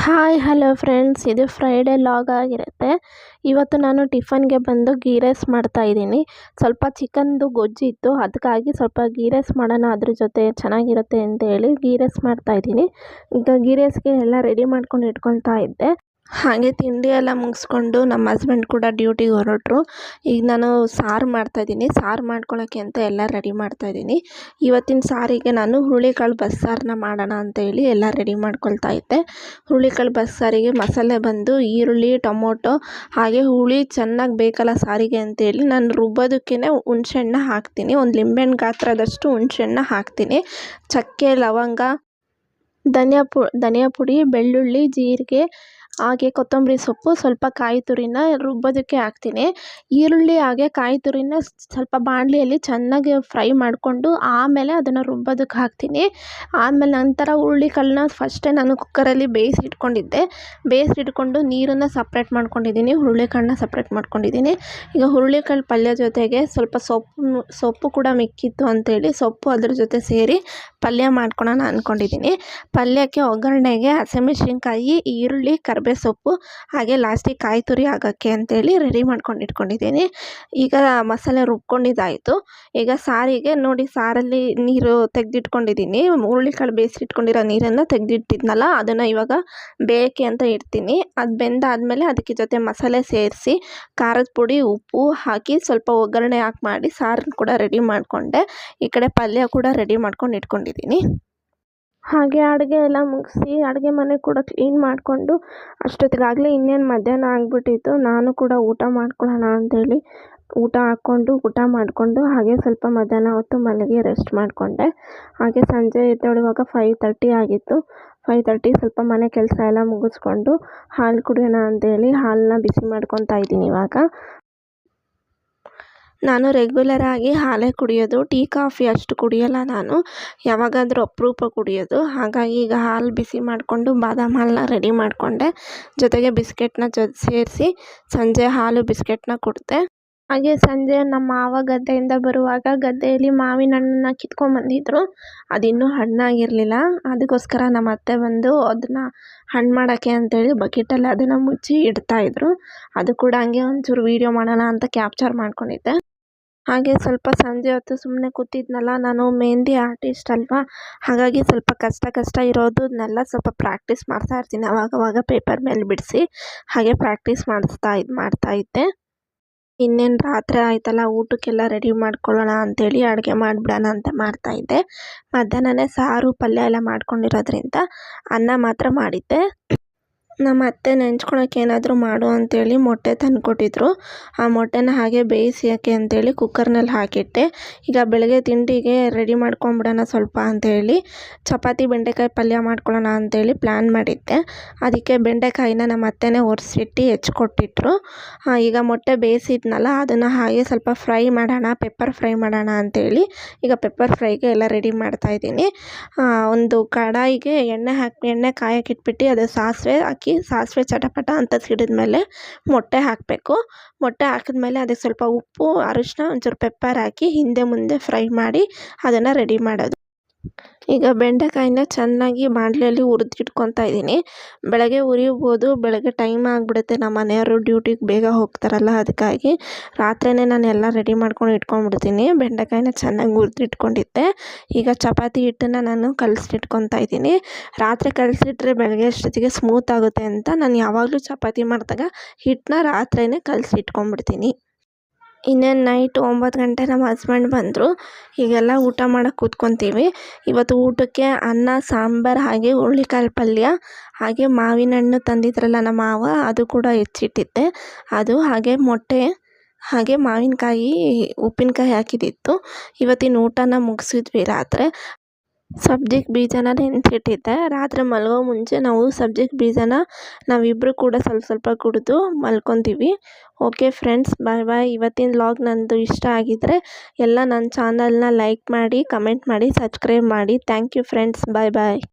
Hi hello friends, ಇದು Friday log ಆಗಿರುತ್ತೆ. ಇವತ್ತು ನಾನು ಟಿಫನ್ಗೆ ಬಂದು ಗೀ ರೈಸ್ ಮಾಡ್ತಾಯಿದ್ದೀನಿ. ಸ್ವಲ್ಪ ಚಿಕನ್ದು ಗೊಜ್ಜಿತ್ತು, ಅದಕ್ಕಾಗಿ ಸ್ವಲ್ಪ ಗೀ ರೈಸ್ ಮಾಡೋಣ, ಅದ್ರ ಜೊತೆ ಚೆನ್ನಾಗಿರುತ್ತೆ ಅಂತ ಹೇಳಿ ಗೀ ರೈಸ್ ಮಾಡ್ತಾಯಿದ್ದೀನಿ. ಈಗ ಗೀ ರೈಸ್ಗೆ ಎಲ್ಲ ರೆಡಿ ಮಾಡ್ಕೊಂಡು ಇಟ್ಕೊಳ್ತಾ ಇದ್ದೆ. ಹಾಗೆ ತಿಂಡಿ ಎಲ್ಲ ಮುಗಿಸ್ಕೊಂಡು ನಮ್ಮ ಹಸ್ಬೆಂಡ್ ಕೂಡ ಡ್ಯೂಟಿಗೆ ಹೊರಟರು. ಈಗ ನಾನು ಸಾರು ಮಾಡ್ತಾಯಿದ್ದೀನಿ. ಸಾರು ಮಾಡ್ಕೊಳ್ಳೋಕ್ಕೆ ಅಂತ ಎಲ್ಲ ರೆಡಿ ಮಾಡ್ತಾಯಿದ್ದೀನಿ. ಇವತ್ತಿನ ಸಾರಿಗೆ ನಾನು ಹುರುಳಿಕಾಳು ಬಸ್ಸಾರನ್ನ ಮಾಡೋಣ ಅಂತೇಳಿ ಎಲ್ಲ ರೆಡಿ ಮಾಡ್ಕೊಳ್ತಾ ಇದ್ದೆ. ಹುರುಳಿಕಾಳು ಬಸ್ಸಾರಿಗೆ ಮಸಾಲೆ ಬಂದು ಈರುಳ್ಳಿ, ಟೊಮೊಟೊ ಹಾಗೆ ಹುಳಿ ಚೆನ್ನಾಗಿ ಬೇಕಲ್ಲ ಸಾರಿಗೆ ಅಂತೇಳಿ ನಾನು ರುಬ್ಬೋದಕ್ಕೇ ಹುಣಸೆಹಣ್ಣು ಹಾಕ್ತೀನಿ. ಒಂದು ಲಿಂಬೆಹಣ್ಣು ಗಾತ್ರದಷ್ಟು ಹುಣಸೆಹಣ್ಣು ಹಾಕ್ತೀನಿ. ಚಕ್ಕೆ, ಲವಂಗ, ಧನಿಯಾ ಪುಡಿ, ಬೆಳ್ಳುಳ್ಳಿ, ಜೀರಿಗೆ ಹಾಗೆ ಕೊತ್ತಂಬರಿ ಸೊಪ್ಪು, ಸ್ವಲ್ಪ ಕಾಯಿ ತುರಿನ ರುಬ್ಬೋದಕ್ಕೆ ಹಾಕ್ತೀನಿ. ಈರುಳ್ಳಿ ಹಾಗೆ ಕಾಯಿ ತುರಿನ ಸ್ವಲ್ಪ ಬಾಣಲಿಯಲ್ಲಿ ಚೆನ್ನಾಗಿ ಫ್ರೈ ಮಾಡಿಕೊಂಡು ಆಮೇಲೆ ಅದನ್ನು ರುಬ್ಬೋದಕ್ಕೆ ಹಾಕ್ತೀನಿ. ಆಮೇಲೆ ನಂತರ ಹುರುಳಿಕಾಳನ್ನ ಫಸ್ಟೇ ನಾನು ಕುಕ್ಕರಲ್ಲಿ ಬೇಯಿಸಿಟ್ಕೊಂಡು ನೀರನ್ನು ಸಪ್ರೇಟ್ ಮಾಡ್ಕೊಂಡಿದ್ದೀನಿ, ಹುರುಳಿಕಾಳನ್ನ ಸಪ್ರೇಟ್ ಮಾಡ್ಕೊಂಡಿದ್ದೀನಿ. ಈಗ ಹುರುಳಿಕಾಳು ಪಲ್ಯ ಜೊತೆಗೆ ಸ್ವಲ್ಪ ಸೊಪ್ಪು ಕೂಡ ಮಿಕ್ಕಿತ್ತು ಅಂತೇಳಿ ಸೊಪ್ಪು ಅದ್ರ ಜೊತೆ ಸೇರಿ ಪಲ್ಯ ಮಾಡ್ಕೊಳ್ಳೋಣ ಅಂದ್ಕೊಂಡಿದ್ದೀನಿ. ಪಲ್ಯಕ್ಕೆ ಒಗ್ಗರಣೆಗೆ ಹಸಿಮೆಣಸಿನ್ಕಾಯಿ, ಈರುಳ್ಳಿ, ಕರಿಬೇವು ಸೊಪ್ಪು ಹಾಗೆ ಲಾಸ್ಟಿಗೆ ಕಾಯಿ ತುರಿ ಆಗೋಕ್ಕೆ ಅಂತೇಳಿ ರೆಡಿ ಮಾಡ್ಕೊಂಡು ಇಟ್ಕೊಂಡಿದ್ದೀನಿ. ಈಗ ಮಸಾಲೆ ರುಬ್ಕೊಂಡಿದ್ದಾಯಿತು. ಈಗ ಸಾರಿಗೆ ನೋಡಿ, ಸಾರಲ್ಲಿ ನೀರು ತೆಗೆದಿಟ್ಕೊಂಡಿದ್ದೀನಿ. ಹುರುಳಿಕಾಳು ಬೇಯಿಸಿಟ್ಕೊಂಡಿರೋ ನೀರನ್ನು ತೆಗೆದಿಟ್ಟಿದ್ನಲ್ಲ, ಅದನ್ನು ಇವಾಗ ಬೇಯಕ್ಕೆ ಅಂತ ಇಡ್ತೀನಿ. ಅದು ಬೆಂದಾದಮೇಲೆ ಅದಕ್ಕೆ ಜೊತೆ ಮಸಾಲೆ ಸೇರಿಸಿ ಖಾರದ ಪುಡಿ, ಉಪ್ಪು ಹಾಕಿ ಸ್ವಲ್ಪ ಒಗ್ಗರಣೆ ಮಾಡಿ ಸಾರನ್ನು ಕೂಡ ರೆಡಿ ಮಾಡಿಕೊಂಡೆ. ಈ ಕಡೆ ಪಲ್ಯ ಕೂಡ ರೆಡಿ ಮಾಡ್ಕೊಂಡು ಇಟ್ಕೊಂಡಿದ್ದೀನಿ. ಹಾಗೆ ಅಡುಗೆ ಎಲ್ಲ ಮುಗಿಸಿ ಅಡುಗೆ ಮನೆ ಕೂಡ ಕ್ಲೀನ್ ಮಾಡಿಕೊಂಡು ಅಷ್ಟೊತ್ತಿಗಾಗಲೇ ಇನ್ನೇನು ಮಧ್ಯಾಹ್ನ ಆಗಿಬಿಟ್ಟಿತ್ತು. ನಾನು ಕೂಡ ಊಟ ಮಾಡ್ಕೊಳ್ಳೋಣ ಅಂಥೇಳಿ ಊಟ ಮಾಡಿಕೊಂಡು ಹಾಗೆ ಸ್ವಲ್ಪ ಮಧ್ಯಾಹ್ನ ಹೊತ್ತು ಮಲಗಿ ರೆಸ್ಟ್ ಮಾಡಿಕೊಂಡೆ. ಹಾಗೆ ಸಂಜೆ ಎದ್ದೇಳುವಾಗ 5:30 ಆಗಿತ್ತು. 5:30 ಸ್ವಲ್ಪ ಮನೆ ಕೆಲಸ ಎಲ್ಲ ಮುಗಿಸ್ಕೊಂಡು ಹಾಲು ಕುಡಿಯೋಣ ಅಂತೇಳಿ ಹಾಲನ್ನ ಬಿಸಿ ಮಾಡ್ಕೊತಾ ಇದ್ದೀನಿ. ಇವಾಗ ನಾನು ರೆಗ್ಯುಲರಾಗಿ ಹಾಲೇ ಕುಡಿಯೋದು, ಟೀ ಕಾಫಿ ಅಷ್ಟು ಕುಡಿಯೋಲ್ಲ ನಾನು, ಯಾವಾಗಾದರೂ ಅಪರೂಪ ಕುಡಿಯೋದು. ಹಾಗಾಗಿ ಈಗ ಹಾಲು ಬಿಸಿ ಮಾಡಿಕೊಂಡು ಬಾದಾಮ್ ಹಾಲನ್ನ ರೆಡಿ ಮಾಡಿಕೊಂಡೆ. ಜೊತೆಗೆ ಬಿಸ್ಕೆಟ್ನ ಸೇರಿಸಿ ಸಂಜೆ ಹಾಲು ಬಿಸ್ಕೆಟ್ನ ಕುಡಿದೆ. ಹಾಗೆ ಸಂಜೆ ನಮ್ಮ ಮಾವ ಗದ್ದೆಯಿಂದ ಬರುವಾಗ ಗದ್ದೆಯಲ್ಲಿ ಮಾವಿನ ಹಣ್ಣನ್ನ ಕಿತ್ಕೊಂಡ್ಬಂದಿದ್ರು. ಅದಿನ್ನೂ ಹಣ್ಣಾಗಿರಲಿಲ್ಲ. ಅದಕ್ಕೋಸ್ಕರ ನಮ್ಮ ಅತ್ತೆ ಬಂದು ಅದನ್ನು ಹಣ್ಣು ಮಾಡೋಕ್ಕೆ ಅಂತೇಳಿ ಬಕೆಟಲ್ಲಿ ಅದನ್ನು ಮುಚ್ಚಿ ಇಡ್ತಾಯಿದ್ರು. ಅದು ಕೂಡ ಹಂಗೆ ಒಂಚೂರು ವೀಡಿಯೋ ಮಾಡೋಣ ಅಂತ ಕ್ಯಾಪ್ಚರ್ ಮಾಡ್ಕೊಂಡಿದ್ದೆ. ಹಾಗೆ ಸ್ವಲ್ಪ ಸಂಜೆ ಹೊತ್ತು ಸುಮ್ಮನೆ ಕೂತಿದ್ನಲ್ಲ, ನಾನು ಮೆಹಂದಿ ಆರ್ಟಿಸ್ಟ್ ಅಲ್ವಾ, ಹಾಗಾಗಿ ಸ್ವಲ್ಪ ಕಷ್ಟ ಇರೋದನ್ನೆಲ್ಲ ಸ್ವಲ್ಪ ಪ್ರಾಕ್ಟೀಸ್ ಮಾಡ್ತಾಯಿರ್ತೀನಿ. ಅವಾಗವಾಗ ಪೇಪರ್ ಮೇಲೆ ಬಿಡಿಸಿ ಹಾಗೆ ಪ್ರಾಕ್ಟೀಸ್ ಮಾಡ್ತಾಯಿದ್ದೆ. ಇನ್ನೇನು ರಾತ್ರಿ ಆಯ್ತಲ್ಲ, ಊಟಕ್ಕೆಲ್ಲ ರೆಡಿ ಮಾಡ್ಕೊಳ್ಳೋಣ ಅಂಥೇಳಿ ಅಡುಗೆ ಮಾಡಿಬಿಡೋಣ ಅಂತ ಮಾಡ್ತಾಯಿದ್ದೆ. ಮಧ್ಯಾಹ್ನನೇ ಸಾರು ಪಲ್ಯ ಎಲ್ಲ ಮಾಡ್ಕೊಂಡಿರೋದ್ರಿಂದ ಅನ್ನ ಮಾತ್ರ ಮಾಡಿದ್ದೆ. ನಮ್ಮ ಅತ್ತೆ ನೆಂಚ್ಕೊಳಕ್ಕೆ ಏನಾದರೂ ಮಾಡು ಅಂತೇಳಿ ಮೊಟ್ಟೆ ತಂದುಕೊಟ್ಟಿದ್ರು. ಆ ಮೊಟ್ಟೆನ ಹಾಗೆ ಬೇಯಿಸೋಕ್ಕೆ ಅಂತೇಳಿ ಕುಕ್ಕರ್ನಲ್ಲಿ ಹಾಕಿಟ್ಟೆ. ಈಗ ಬೆಳಗ್ಗೆ ತಿಂಡಿಗೆ ರೆಡಿ ಮಾಡ್ಕೊಂಬಿಡೋಣ ಸ್ವಲ್ಪ ಅಂತೇಳಿ ಚಪಾತಿ ಬೆಂಡೆಕಾಯಿ ಪಲ್ಯ ಮಾಡ್ಕೊಳ್ಳೋಣ ಅಂತೇಳಿ ಪ್ಲ್ಯಾನ್ ಮಾಡಿದ್ದೆ. ಅದಕ್ಕೆ ಬೆಂಡೆಕಾಯಿನ ನಮ್ಮ ಅತ್ತೆನೇ ಒರೆಸಿಟ್ಟು ಹೆಚ್ಕೊಟ್ಟಿಟ್ರು. ಈಗ ಮೊಟ್ಟೆ ಬೇಯಿಸಿದ್ನಲ್ಲ, ಅದನ್ನು ಹಾಗೆ ಸ್ವಲ್ಪ ಪೆಪ್ಪರ್ ಫ್ರೈ ಮಾಡೋಣ ಅಂತೇಳಿ ಈಗ ಪೆಪ್ಪರ್ ಫ್ರೈಗೆ ಎಲ್ಲ ರೆಡಿ ಮಾಡ್ತಾಯಿದ್ದೀನಿ. ಒಂದು ಕಡಾಯಿಗೆ ಎಣ್ಣೆ ಕಾಯಕ್ಕಿಟ್ಬಿಟ್ಟು ಅದು ಸಾಸಿವೆ ಚಟಪಟ ಅಂತ ಸಿಡಿದ್ಮೇಲೆ ಮೊಟ್ಟೆ ಹಾಕಬೇಕು. ಮೊಟ್ಟೆ ಹಾಕಿದ್ಮೇಲೆ ಅದಕ್ಕೆ ಸ್ವಲ್ಪ ಉಪ್ಪು, ಅರಿಶಿನ, ಒಂಚೂರು ಪೆಪ್ಪರ್ ಹಾಕಿ ಹಿಂದೆ ಮುಂದೆ ಫ್ರೈ ಮಾಡಿ ಅದನ್ನು ರೆಡಿ ಮಾಡೋದು. ಈಗ ಬೆಂಡೆಕಾಯಿನ ಚೆನ್ನಾಗಿ ಬಾಣಲೆಯಲ್ಲಿ ಹುರಿದಿಟ್ಕೊತಾ ಇದ್ದೀನಿ. ಬೆಳಗ್ಗೆ ಹುರಿಬೋದು, ಬೆಳಗ್ಗೆ ಟೈಮ್ ಆಗಿಬಿಡುತ್ತೆ, ನಮ್ಮ ಮನೆಯವರು ಡ್ಯೂಟಿಗೆ ಬೇಗ ಹೋಗ್ತಾರಲ್ಲ, ಅದಕ್ಕಾಗಿ ರಾತ್ರಿಯೇ ನಾನು ಎಲ್ಲ ರೆಡಿ ಮಾಡ್ಕೊಂಡು ಇಟ್ಕೊಂಡ್ಬಿಡ್ತೀನಿ. ಬೆಂಡೆಕಾಯಿನ ಚೆನ್ನಾಗಿ ಹುರಿದಿಟ್ಕೊಂಡಿದ್ದೆ. ಈಗ ಚಪಾತಿ ಹಿಟ್ಟನ್ನು ನಾನು ಕಲಸಿಟ್ಕೊತಾ ಇದ್ದೀನಿ. ರಾತ್ರಿ ಕಲಸಿಟ್ರೆ ಬೆಳಗ್ಗೆ ಅಷ್ಟೊತ್ತಿಗೆ ಸ್ಮೂತ್ ಆಗುತ್ತೆ ಅಂತ ನಾನು ಯಾವಾಗಲೂ ಚಪಾತಿ ಮಾಡಿದಾಗ ಹಿಟ್ಟನ್ನ ರಾತ್ರಿಯೇ ಕಲಸಿಟ್ಕೊಂಡ್ಬಿಡ್ತೀನಿ. ಇನ್ನೇನು ನೈಟ್ 9 ಗಂಟೆ ನಮ್ಮ ಹಸ್ಬೆಂಡ್ ಬಂದರು. ಈಗೆಲ್ಲ ಊಟ ಮಾಡೋಕ್ಕೆ ಕೂತ್ಕೊತೀವಿ. ಇವತ್ತು ಊಟಕ್ಕೆ ಅನ್ನ, ಸಾಂಬಾರು ಹಾಗೆ ಹುರುಳಿಕಾಳು ಪಲ್ಯ, ಹಾಗೆ ಮಾವಿನ ಹಣ್ಣು ತಂದಿದ್ರಲ್ಲ ನಮ್ಮ ಮಾವ, ಅದು ಕೂಡ ಹೆಚ್ಚಿಟ್ಟಿದ್ದೆ. ಅದು ಹಾಗೆ ಮೊಟ್ಟೆ, ಹಾಗೆ ಮಾವಿನಕಾಯಿ ಉಪ್ಪಿನಕಾಯಿ ಹಾಕಿದ್ದಿತ್ತು. ಇವತ್ತಿನ ಊಟನ ಮುಗಿಸಿದ್ವಿ ರಾತ್ರಿ. ಸಬ್ಜಿಗೆ ಬೀಜನ ನೆನೆಸಿಟ್ಟಿದ್ದೆ. ರಾತ್ರಿ ಮಲಗೋ ಮುಂಚೆ ನಾವು ಸಬ್ಜಿಗೆ ಬೀಜನ ನಾವಿಬ್ಬರು ಕೂಡ ಸ್ವಲ್ಪ ಕುಡಿದು ಮಲ್ಕೊತೀವಿ. ಓಕೆ ಫ್ರೆಂಡ್ಸ್, ಬಾಯ್. ಇವತ್ತಿನ ವ್ಲಾಗ್ ನಂದು ಇಷ್ಟ ಆಗಿದ್ದರೆ ಎಲ್ಲ ನನ್ನ ಚಾನಲ್ನ ಲೈಕ್ ಮಾಡಿ, ಕಮೆಂಟ್ ಮಾಡಿ, ಸಬ್ಸ್ಕ್ರೈಬ್ ಮಾಡಿ. Thank you friends, bye.